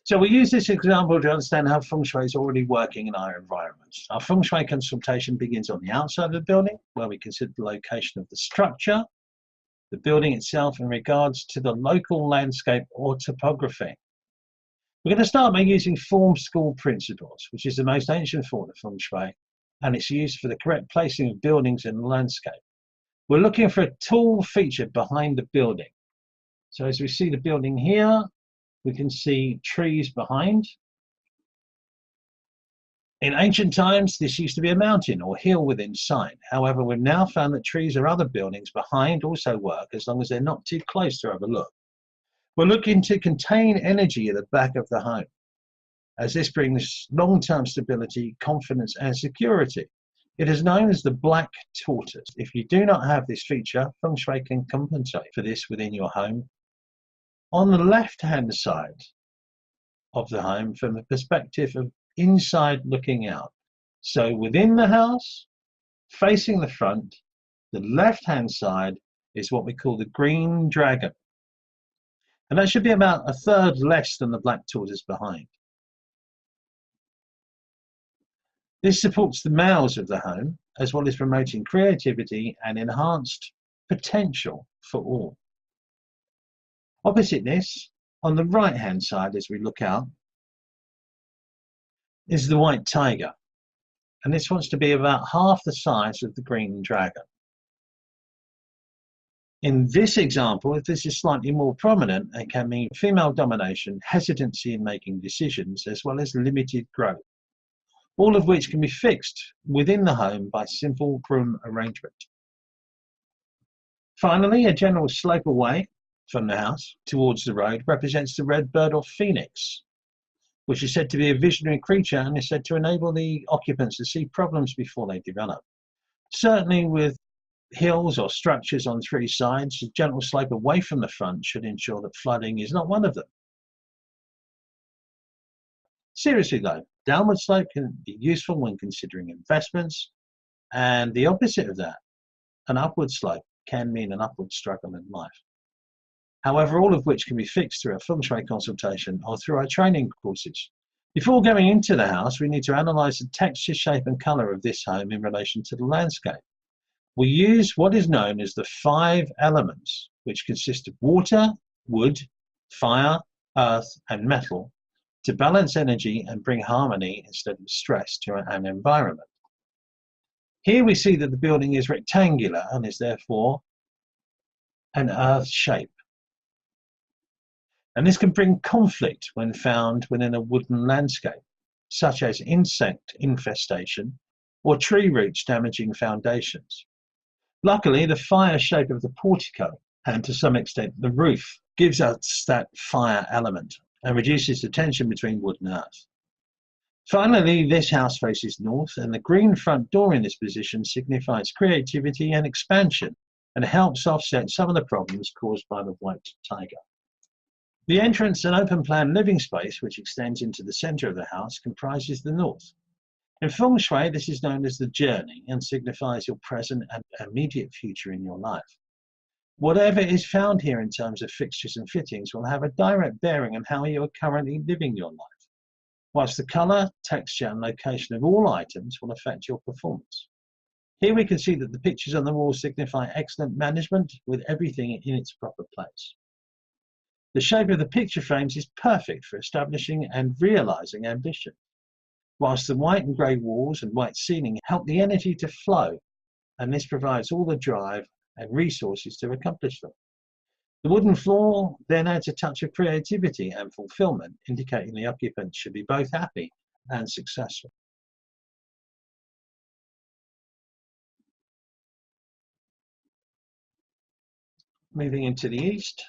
So we use this example to understand how feng shui is already working in our environments. Our feng shui consultation begins on the outside of the building, where we consider the location of the structure, the building itself in regards to the local landscape or topography. We're going to start by using form school principles, which is the most ancient form of feng shui, and it's used for the correct placing of buildings in the landscape. We're looking for a tall feature behind the building. So as we see the building here, we can see trees behind. In ancient times, this used to be a mountain or hill within sight. However, we've now found that trees or other buildings behind also work as long as they're not too close to overlook. We're looking to contain energy at the back of the home, as this brings long-term stability, confidence, and security. It is known as the black tortoise. If you do not have this feature, feng shui can compensate for this within your home. On the left-hand side of the home, from the perspective of inside looking out. So within the house, facing the front, the left-hand side is what we call the green dragon. And that should be about a third less than the black tortoise behind. This supports the males of the home, as well as promoting creativity and enhanced potential for all. Opposite this, on the right-hand side as we look out, is the white tiger. And this wants to be about half the size of the green dragon. In this example, if this is slightly more prominent, it can mean female domination, hesitancy in making decisions, as well as limited growth, all of which can be fixed within the home by simple room arrangement. Finally, a general slope away from the house towards the road represents the red bird or phoenix, which is said to be a visionary creature and is said to enable the occupants to see problems before they develop. Certainly with hills or structures on three sides, a gentle slope away from the front should ensure that flooding is not one of them. Seriously though, downward slope can be useful when considering investments, and the opposite of that, an upward slope, can mean an upward struggle in life. However, all of which can be fixed through a feng shui consultation or through our training courses. Before going into the house, we need to analyze the texture, shape, and color of this home in relation to the landscape. We use what is known as the 5 elements, which consist of water, wood, fire, earth, and metal, to balance energy and bring harmony instead of stress to an environment. Here we see that the building is rectangular and is therefore an earth shape. And this can bring conflict when found within a wooden landscape, such as insect infestation or tree roots damaging foundations. Luckily, the fire shape of the portico, and to some extent the roof, gives us that fire element and reduces the tension between wood and earth. Finally, this house faces north, and the green front door in this position signifies creativity and expansion and helps offset some of the problems caused by the white tiger. The entrance and open plan living space, which extends into the center of the house, comprises the north. In feng shui, this is known as the journey and signifies your present and immediate future in your life. Whatever is found here in terms of fixtures and fittings will have a direct bearing on how you are currently living your life, whilst the color, texture, and location of all items will affect your performance. Here we can see that the pictures on the wall signify excellent management with everything in its proper place. The shape of the picture frames is perfect for establishing and realizing ambition, whilst the white and grey walls and white ceiling help the energy to flow, and this provides all the drive and resources to accomplish them. The wooden floor then adds a touch of creativity and fulfillment, indicating the occupants should be both happy and successful. Moving into the east.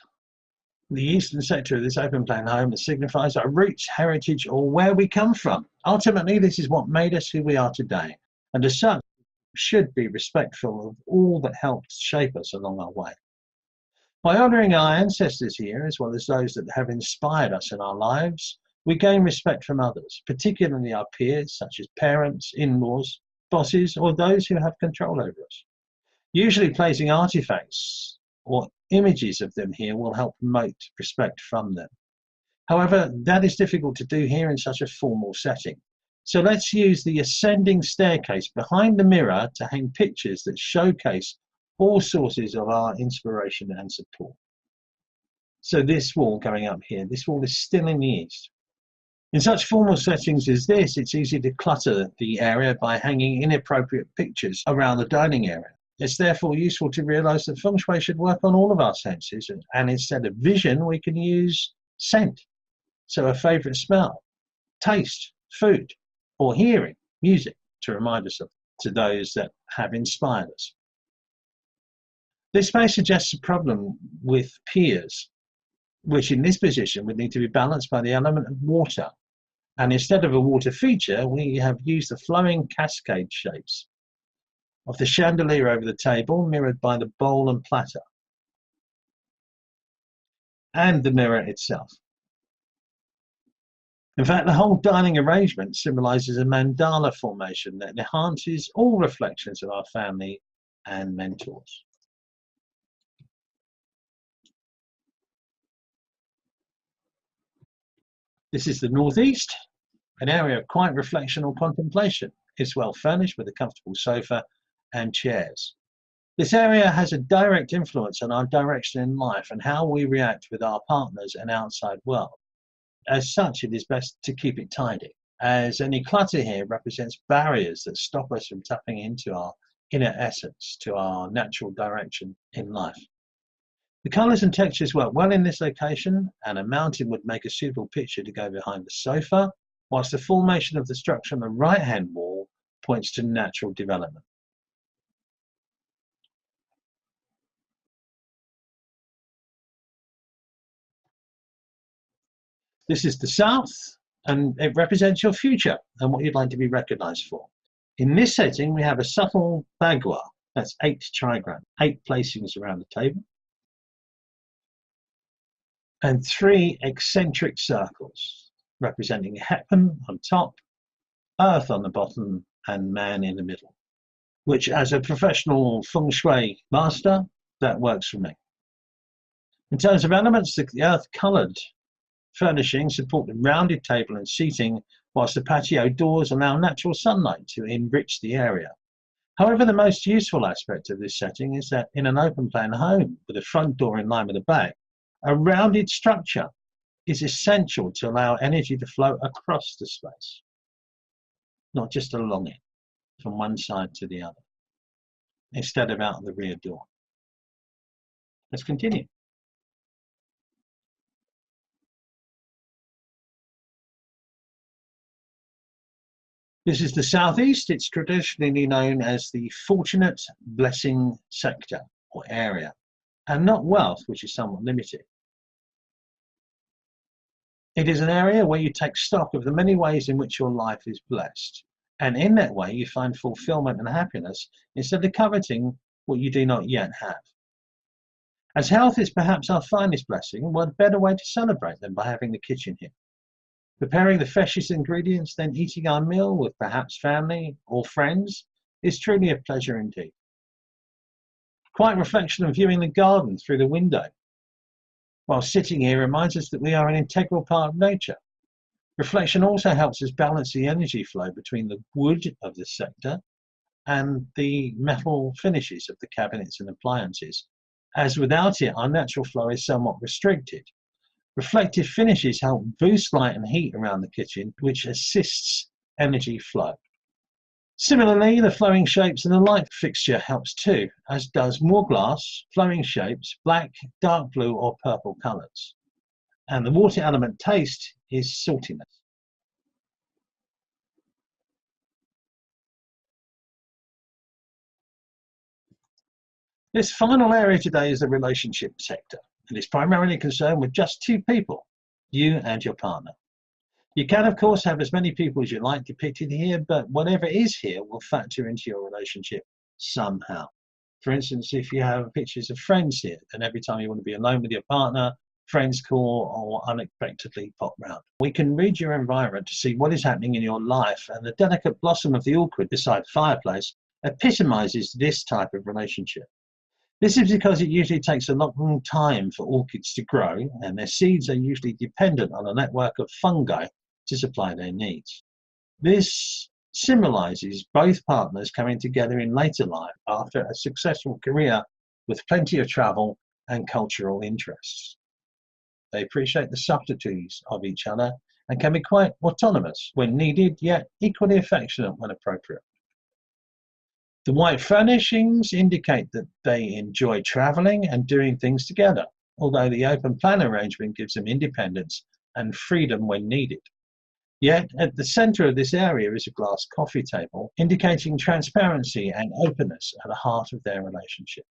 The eastern sector of this open plan home signifies our roots, heritage, or where we come from. Ultimately, this is what made us who we are today, and as such, should be respectful of all that helped shape us along our way. By honouring our ancestors here, as well as those that have inspired us in our lives, we gain respect from others, particularly our peers, such as parents, in-laws, bosses, or those who have control over us. Usually placing artifacts or images of them here will help promote respect from them. However, that is difficult to do here in such a formal setting. So let's use the ascending staircase behind the mirror to hang pictures that showcase all sources of our inspiration and support. So this wall going up here, this wall is still in the east. In such formal settings as this, it's easy to clutter the area by hanging inappropriate pictures around the dining area. It's therefore useful to realize that feng shui should work on all of our senses, and instead of vision, we can use scent. So a favorite smell, taste, food, or hearing, music, to remind us of to those that have inspired us. This may suggest a problem with piers, which in this position would need to be balanced by the element of water. And instead of a water feature, we have used the flowing cascade shapes of the chandelier over the table, mirrored by the bowl and platter, and the mirror itself. In fact, the whole dining arrangement symbolizes a mandala formation that enhances all reflections of our family and mentors. This is the northeast, an area of quiet reflection or contemplation. It's well furnished with a comfortable sofa and chairs. This area has a direct influence on our direction in life and how we react with our partners and outside world. As such, it is best to keep it tidy, as any clutter here represents barriers that stop us from tapping into our inner essence, to our natural direction in life. The colours and textures work well in this location, and a mountain would make a suitable picture to go behind the sofa, whilst the formation of the structure on the right-hand wall points to natural development. This is the south, and it represents your future and what you'd like to be recognized for. In this setting, we have a subtle bagua, that's 8 trigram, 8 placings around the table, and 3 eccentric circles, representing Hepan on top, Earth on the bottom, and Man in the middle, which as a professional feng shui master, that works for me. In terms of elements, the earth-colored furnishings support the rounded table and seating, whilst the patio doors allow natural sunlight to enrich the area. However, the most useful aspect of this setting is that in an open plan home with a front door in line with the back, a rounded structure is essential to allow energy to flow across the space, not just along it, from one side to the other, instead of out the rear door. Let's continue. This is the southeast. It's traditionally known as the fortunate blessing sector or area, and not wealth, which is somewhat limited. It is an area where you take stock of the many ways in which your life is blessed, and in that way you find fulfillment and happiness instead of coveting what you do not yet have. As health is perhaps our finest blessing, what better way to celebrate than by having the kitchen here? Preparing the freshest ingredients, then eating our meal with perhaps family or friends is truly a pleasure indeed. Quiet reflection and viewing the garden through the window while sitting here reminds us that we are an integral part of nature. Reflection also helps us balance the energy flow between the wood of the sector and the metal finishes of the cabinets and appliances, as without it our natural flow is somewhat restricted. Reflective finishes help boost light and heat around the kitchen, which assists energy flow. Similarly, the flowing shapes in the light fixture helps too, as does more glass, flowing shapes, black, dark blue or purple colours. And the water element taste is saltiness. This final area today is the relationship sector, and is primarily concerned with just 2 people, you and your partner. You can, of course, have as many people as you like depicted here, but whatever is here will factor into your relationship somehow. For instance, if you have pictures of friends here, then every time you want to be alone with your partner, friends call or unexpectedly pop round. We can read your environment to see what is happening in your life, and the delicate blossom of the orchid beside the fireplace epitomizes this type of relationship. This is because it usually takes a long time for orchids to grow, and their seeds are usually dependent on a network of fungi to supply their needs. This symbolizes both partners coming together in later life after a successful career with plenty of travel and cultural interests. They appreciate the subtleties of each other and can be quite autonomous when needed, yet equally affectionate when appropriate. The white furnishings indicate that they enjoy traveling and doing things together, although the open plan arrangement gives them independence and freedom when needed. Yet, at the center of this area is a glass coffee table, indicating transparency and openness at the heart of their relationship.